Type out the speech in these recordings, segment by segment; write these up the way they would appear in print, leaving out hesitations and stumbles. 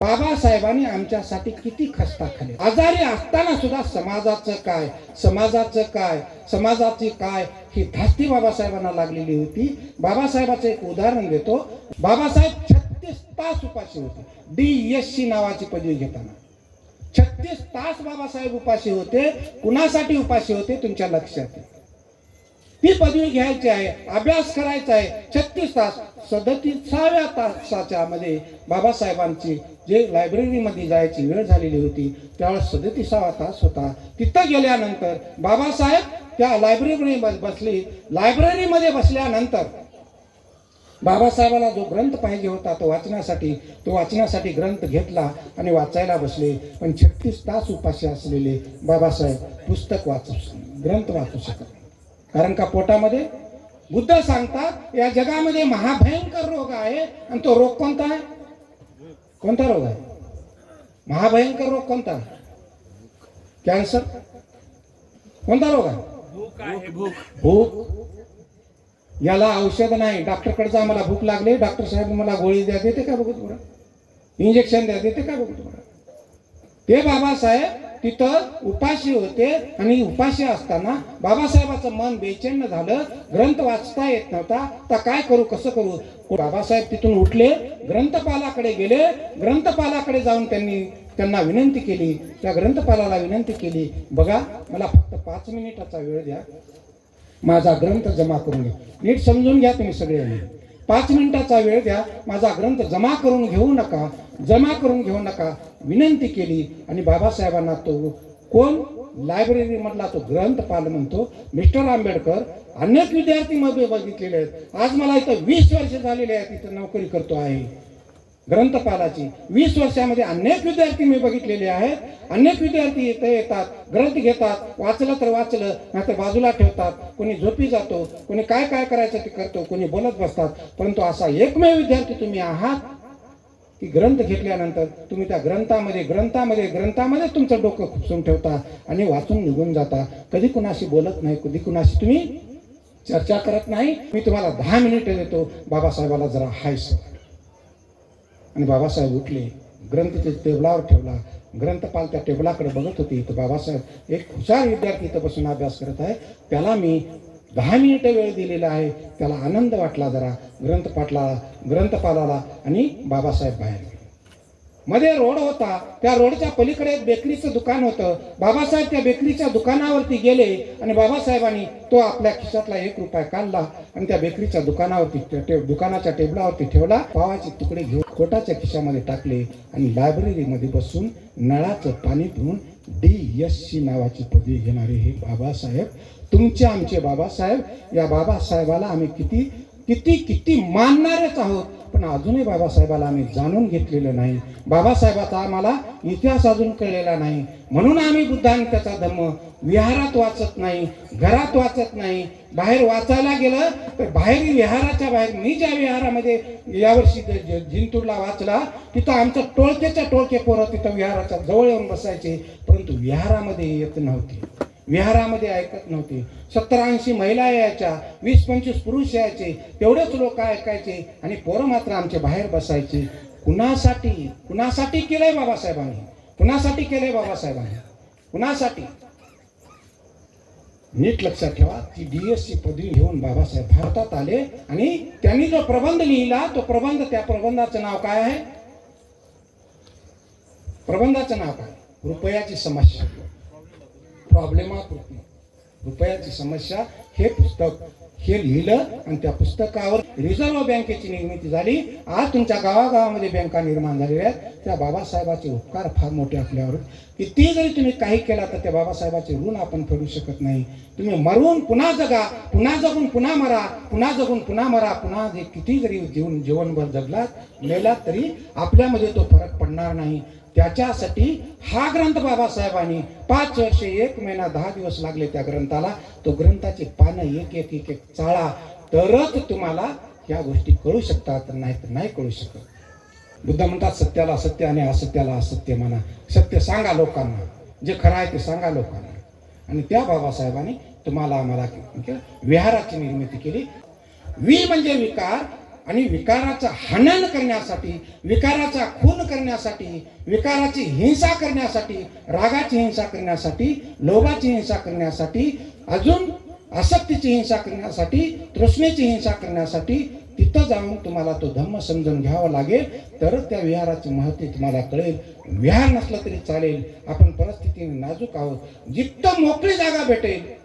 बाबासाहेबांनी आमच्यासाठी किती खस्ता खाल्ले. आजारी असताना सुद्धा समाजाची काय ही धास्ती बाबासाहेबांना लागलेली होती. बाबासाहेबाचं एक उदाहरण देतो. बाबासाहेब 36 तास उपाशी होते. DSC नावाची पदवी घेताना 36 तास बाबासाहेब उपाशी होते. कुणासाठी उपाशी होते तुमच्या लक्षात? ती पदवी घ्यायची आहे, अभ्यास करायचा आहे. 36 तास. 37व्या तासाच्या मध्ये बाबासाहेबांची जे लायब्ररीमध्ये जायची वेळ झालेली होती त्यावेळेस 37वा तास होता. तिथं गेल्यानंतर बाबासाहेब त्या लायब्ररीमध्ये बसले. लायब्ररीमध्ये बसल्यानंतर बाबासाहेबाला जो ग्रंथ पाहिजे होता तो वाचण्यासाठी ग्रंथ घेतला आणि वाचायला बसले. पण 36 तास उपाशी असलेले बाबासाहेब ग्रंथ वाचू शकत. कारण का पोटामध्ये बुद्ध सांगतात या जगामध्ये महाभयंकर रोग आहे. आणि तो रोग कोणता आहे? कोणता रोग आहे? महाभयंकर रोग कोणता? कॅन्सर. कोणता रोग आहे? भूक. याला औषध नाही. डॉक्टरकडे जा, मला भूक लागली, डॉक्टर साहेब मला गोळी द्या, देते का बघू तुम्हाला? इंजेक्शन द्या, देते का बघू तुम्हाला? ते बाबासाहेब तिथं उपाशी होते. आणि उपाशी असताना बाबासाहेबाचं मन बेचैन झालं. ग्रंथ वाचता येत नव्हता. तर काय करू, कसं करू? बाबासाहेब तिथून उठले, ग्रंथपालाकडे गेले. ग्रंथपालाकडे जाऊन त्यांना विनंती केली. त्या ग्रंथपालाला विनंती केली, बघा मला फक्त 5 मिनिटाचा वेळ द्या, माझा ग्रंथ जमा करून घ्या. नीट समजून घ्या तुम्ही सगळे. 5 मिनिटाचा वेळ द्या, माझा ग्रंथ जमा करून घेऊ नका विनंती केली. आणि बाबासाहेबांना तो कोण? लायब्ररी मधला तो ग्रंथपाल म्हणतो, मिस्टर आंबेडकर, अनेक विद्यार्थी मध्ये बघितलेले आहेत. आज मला इथं 20 वर्ष झालेले आहेत, इथं नोकरी करतो आहे ग्रंथपालाची. 20 वर्षामध्ये अनेक विद्यार्थी मी बघितलेले आहेत. अनेक विद्यार्थी इथे येतात, ग्रंथ घेतात, वाचलं तर वाचलं, नाहीतर बाजूला ठेवतात. कोणी झोपी जातो, कोणी काय करायचं ते करतो, कोणी बोलत बसतात. परंतु असा एकमेव विद्यार्थी तुम्ही आहात की ग्रंथ घेतल्यानंतर तुम्ही त्या ग्रंथामध्ये तुमचं डोकं खुपसून ठेवता आणि वाचून निघून जाता. कधी कुणाशी बोलत नाही, कधी कुणाशी तुम्ही चर्चा करत नाही. मी तुम्हाला 10 मिनिटं देतो, बाबासाहेबाला जरा हायस. आणि बाबासाहेब उठले, ग्रंथ टेबलावर ठेवला. ग्रंथपाल त्या टेबलाकडे बघत होती. तर बाबासाहेब, एक हुशार विद्यार्थी इथं बसून अभ्यास करत आहे, त्याला मी 10 मिनिटं वेळ दिलेला आहे. त्याला आनंद वाटला जरा ग्रंथपालाला. आणि बाबासाहेब बाहेर गेले. मध्ये रोड होता, त्या रोडच्या पलीकडे एक बेकरीचं दुकान होतं. बाबासाहेब त्या बेकरीच्या दुकानावरती गेले आणि बाबासाहेबांनी तो आपल्या खिशातला 1 रुपया काढला आणि त्या बेकरीच्या दुकानाच्या टेबलावरती ठेवला. पावाचे तुकडे घेऊन कोटाच्या खिशामध्ये टाकले आणि लायब्ररीमध्ये बसून नळाचं पाणी पिऊन DSC नावाची पदवी घेणारे हे बाबासाहेब, तुमचे आमचे बाबासाहेब. या बाबासाहेबाला आम्ही किती मानणारेच आहोत. पण अजूनही बाबासाहेबाला आम्ही जाणून घेतलेलं नाही. बाबासाहेबाचा आम्हाला इतिहास अजून कळलेला नाही. म्हणून आम्ही बुद्ध आणि त्याचा धर्म विहारात वाचत नाही, घरात वाचत नाही. बाहेर वाचायला गेलं तर विहाराच्या बाहेर, मी ज्या विहारामध्ये यावर्षी जिंतूरला वाचला, तिथं आमचं टोळके पोरं तिथं विहाराच्या जवळ येऊन बसायचे. परंतु विहारामध्ये येत नव्हते, विहारामध्ये ऐकत नव्हते. 70-80 महिला यायच्या, 20-25 पुरुष यायचे, तेवढेच लोक ऐकायचे आणि पोरं मात्र आमचे बाहेर बसायचे. कुणासाठी केलंय बाबासाहेबांनी? कुणासाठी? नीट लक्षात ठेवा. ती DSC पदवी घेऊन बाबासाहेब भारतात आले आणि त्यांनी जो प्रबंध लिहिला, तो प्रबंध, त्या प्रबंधाचं नाव काय आहे? प्रबंधाचं नाव काय? रुपयाची समस्या. प्रॉब्लेम ऑफ रुपयाची समस्या. हे पुस्तक लिहिलं आणि त्या पुस्तकावर रिझर्व्ह बँकेची निर्मिती झाली. आज तुमच्या गावागावामध्ये बँका निर्माण झालेल्या आहेत. त्या बाबासाहेबाचे उपकार फार मोठे आपल्यावर. किती जरी तुम्ही काही केला तर त्या बाबासाहेबाचे ऋण आपण फेडू शकत नाही. तुम्ही मरून पुन्हा जगा, पुन्हा जगून पुन्हा मरा, पुन्हा जगून पुन्हा मरा, पुन्हा किती जरी जीवनभर जगलात मेलात तरी आपल्यामध्ये तो फरक पडणार नाही. त्याच्यासाठी हा ग्रंथ बाबासाहेबांनी 5 वर्षे 1 महिना 10 दिवस लागले त्या ग्रंथाला. तो ग्रंथाची पानं एक चाळा तरच तुम्हाला या गोष्टी कळू शकतात, नाही कळू शकत. बुद्ध म्हणतात सत्याला सत्य आणि असत्याला असत्य म्हणा. सत्य सांगा लोकांना, जे खरं आहे ते सांगा लोकांना. आणि त्या बाबासाहेबांनी तुम्हाला आम्हाला विहाराची निर्मिती केली. म्हणजे विकार, आणि विकाराचं हनन करण्यासाठी, विकाराचा खून करण्यासाठी, विकाराची हिंसा करण्यासाठी, रागाची हिंसा करण्यासाठी, लोभाची हिंसा करण्यासाठी, अजून आसक्तीची हिंसा करण्यासाठी, तृष्णेची हिंसा करण्यासाठी तिथं जाऊन तुम्हाला तो धम्म समजून घ्यावा लागेल, तरच त्या विहाराचे महत्त्व तुम्हाला कळेल. विहार नसलं तरी चालेल, आपण परिस्थितीने नाजूक आहोत. जिथं मोकळी जागा भेटेल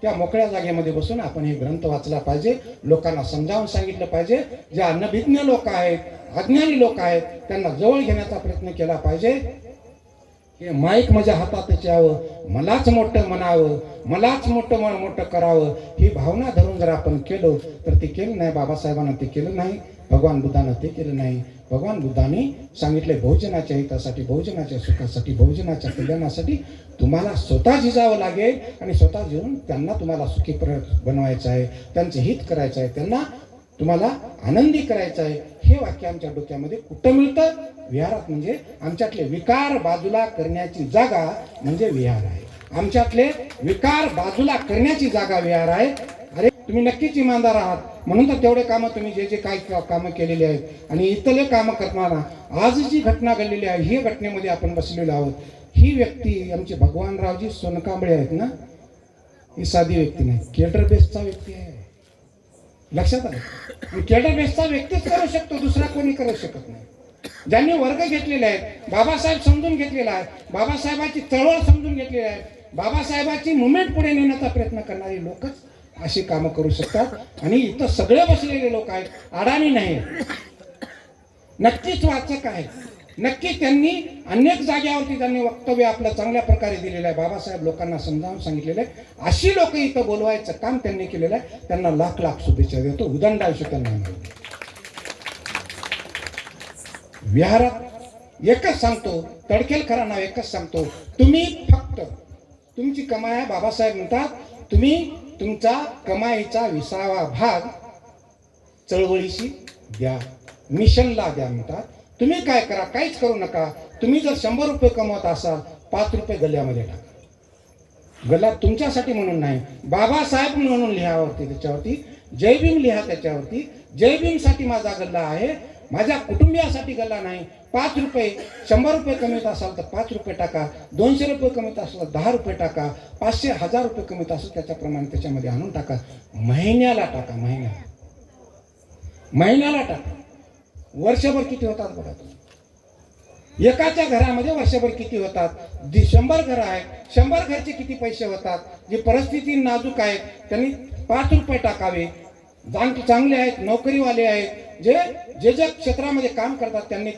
त्या मोकळ्या जागेमध्ये बसून आपण हे ग्रंथ वाचला पाहिजे, लोकांना समजावून सांगितलं पाहिजे. जे अनभिज्ञ लोक आहेत, अज्ञानी लोक आहेत, त्यांना जवळ घेण्याचा प्रयत्न केला पाहिजे. हे माईक माझ्या हातात यावं, मलाच मोठं म्हणावं, मलाच मोठं करावं, ही भावना धरून जर आपण केलो तर ते केलं नाही. बाबासाहेबांना ते केलं नाही, भगवान बुद्धानं ते केलं नाही. भगवान बुद्धाने सांगितले बहुजनाच्या हितासाठी, बहुजनाच्या सुखासाठी, बहुजनाच्या कल्याणासाठी तुम्हाला स्वतः झिजावं लागेल आणि स्वतः जीवन त्यांना तुम्हाला सुखी बनवायचं आहे, त्यांचं हित करायचं आहे, त्यांना तुम्हाला आनंदी करायचं आहे. हे वाक्य आमच्या डोक्यामध्ये कुठं मिळतं? विहारात. म्हणजे आमच्यातले विकार बाजूला करण्याची जागा म्हणजे विहार आहे. आमच्यातले विकार बाजूला करण्याची जागा विहार आहे. अरे तुम्ही नक्कीच इमानदार आहात, म्हणून तर तेवढे कामं तुम्ही जे काही कामं केलेली आहेत आणि इतरले कामं करताना आज जी घटना घडलेली आहे, ही घटनेमध्ये आपण बसलेलो आहोत. ही व्यक्ती आमचे भगवानरावजी सोनकांबळे आहेत ना, ही साधी व्यक्ती नाही, केडर बेसचा व्यक्ती आहे. लक्षात आलं? केडर बेसचा व्यक्तीच करू शकतो, दुसरा कोणी करू शकत नाही. ज्यांनी वर्ग घेतलेले आहेत, बाबासाहेब समजून घेतलेला आहे, बाबासाहेबांची चळवळ समजून घेतलेली आहे, बाबासाहेबांची मुवमेंट पुढे नेण्याचा प्रयत्न करणारी लोकच अशी कामं करू शकतात. आणि इथं सगळे बसलेले लोक आहेत, अडाणी नाही, नक्कीच वाचक आहेत. नक्की त्यांनी अनेक जाग्यावरती त्यांनी वक्तव्य आपलं चांगल्या प्रकारे दिलेलं आहे. बाबासाहेब लोकांना समजावून सांगितलेलं आहे. अशी लोक इथं बोलवायचं काम त्यांनी केलेलं आहे. त्यांना लाख लाख शुभेच्छा देतो. उदंड आयुष्य त्यांना मिळालं. विहारात एकच सांगतो, तडकेलकरांना एकच सांगतो, तुम्ही फक्त तुमची कमाई आहे. बाबासाहेब म्हणतात तुम्ही तुमचा कमाईचा 20वा भाग चळवळीशी द्या, मिशनला द्या म्हणतात. तुम्ही काय करा, काहीच करू नका. तुम्ही जर 100 रुपये कमवत असाल, 5 रुपये गल्ल्यामध्ये टाका. गल्ला तुमच्यासाठी म्हणून नाही, बाबासाहेब म्हणून लिहावरती, त्याच्यावरती जय भीम लिहा, त्याच्यावरती जय भीमसाठी माझा गल्ला आहे, माझ्या कुटुंबियासाठी गल्ला नाही. 5 रुपये, 100 रुपये कमवत असाल तर 5 रुपये टाका, 200 रुपये कमवत असाल तर 10 रुपये टाका, 500, 1000 रुपये कमवत असाल त्याच्याप्रमाणे त्याच्यामध्ये आणून टाका. महिन्याला टाका, महिन्याला टाका. वर्षभर किती होतात बघा तुम्ही. एकाच्या घरामध्ये वर्षभर किती होतात? 100 घर आहेत, 100 घरचे किती पैसे होतात? जी परिस्थिती नाजूक आहे त्यांनी 5 रुपये टाकावे. चांगले आहेत, नोकरीवाले आहेत, जे क्षेत्रामध्ये काम करतात त्यांनी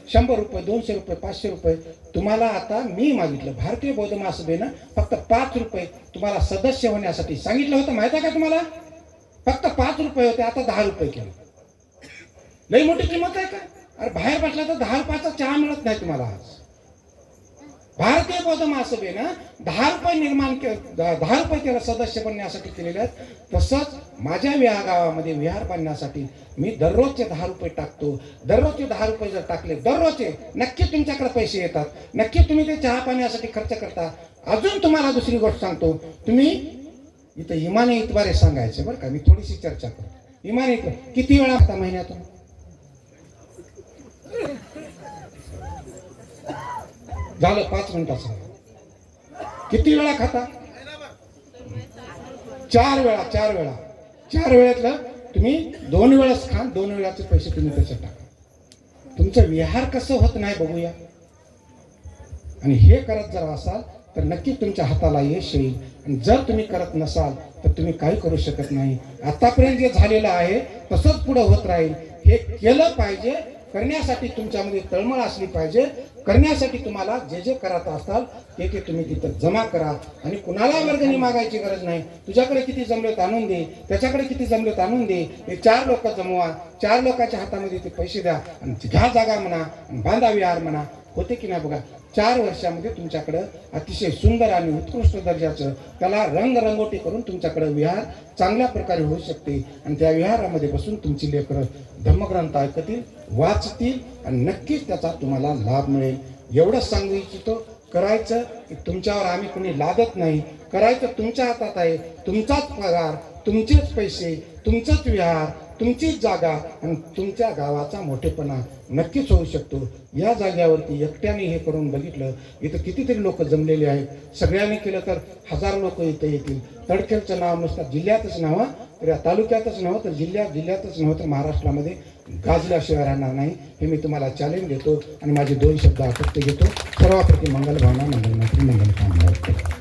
100 रुपये, 200 रुपये, 500 रुपये. तुम्हाला आता मी मागितलं, भारतीय बौद्ध महासभेनं फक्त 5 रुपये तुम्हाला सदस्य होण्यासाठी सांगितलं होतं. माहिती आहे का तुम्हाला? फक्त 5 रुपये होते, आता 10 रुपये केलं. लई मोठी किंमत आहे का? अरे बाहेर बसला तर 10 रुपयाचा चहा मिळत नाही तुम्हाला. आज भारतीय बौद्ध महासभेनं 10 रुपये निर्माण केलं, 10 रुपये त्याला सदस्य बनण्यासाठी केलेले आहेत. तसंच माझ्या विहार गावामध्ये विहार बांधण्यासाठी मी दररोजचे 10 रुपये टाकतो. दररोजचे 10 रुपये जर टाकले, दररोजचे, नक्की तुमच्याकडे पैसे येतात. नक्की तुम्ही ते चहा पाण्यासाठी खर्च करता. अजून तुम्हाला दुसरी गोष्ट सांगतो, तुम्ही इथं इमानी इतबारे सांगायचे बरं का, मी थोडीशी चर्चा करतो. इमानी किती वेळा खाता महिन्यातून? झालं 5 मिनिटाचं. किती वेळा खाता? 4 वेळा. 4 वेळातलं तुम्ही 2 वेळाच खा, 2 वेळाचे पैसे तुम्ही त्याच्यात टाका. तुमचं विहार कसं होत नाही बघूया. आणि हे करत जर असाल तर नक्की तुमच्या हाताला यश येईल. आणि जर तुम्ही करत नसाल तर तुम्ही काही करू शकत नाही. आतापर्यंत जे झालेलं आहे तसंच पुढे होत राहील. हे केलं पाहिजे. करण्यासाठी तुमच्यामध्ये तळमळ असली पाहिजे. करण्यासाठी तुम्हाला जे करत असाल ते तुम्ही तिथं जमा करा. आणि कुणाला वर्गणी मागायची गरज नाही. तुझ्याकडे किती जमलेत आणून दे, त्याच्याकडे किती जमलेत आणून दे. हे 4 लोक जमवा, 4 लोकांच्या हातामध्ये ते पैसे द्या आणि घ्या जागा म्हणा, बांधा विहार म्हणा. होते की नाही बघा. 4 वर्षामध्ये तुमच्याकडं अतिशय सुंदर आणि उत्कृष्ट दर्जाचं त्याला रंगरंगोटी करून तुमच्याकडे विहार चांगल्या प्रकारे होऊ शकते. आणि त्या विहारामध्ये बसून तुमची लेकरं धम्मग्रंथ ऐकतील, वाचतील आणि नक्कीच त्याचा तुम्हाला लाभ मिळेल. एवढंच सांगू इच्छितो. करायचं की तुमच्यावर आम्ही कुणी लादत नाही. करायचं तुमच्या हातात आहे. तुमचाच पगार, तुमचेच पैसे, तुमचंच विहार, तुमचीच जागा आणि तुमच्या गावाचा मोठेपणा नक्कीच होऊ शकतो. या जाग्यावरती एकट्याने हे करून बघितलं. इथं कितीतरी लोक जमलेले आहेत. सगळ्यांनी केलं तर 1000 लोक इथं येतील. तडखेलचं नाव नुसतं जिल्ह्यातच नव्हे तर या तालुक्यातच नव्हे तर जिल्ह्यातच नव्हे तर महाराष्ट्रामध्ये गाजल्याशिवाय राहणार नाही. हे मी तुम्हाला चॅलेंज देतो आणि माझे 2 शब्द आपत्ती घेतो. सर्वाप्रती मंगल भावना, मंगल मैत्री, मंगल कामना.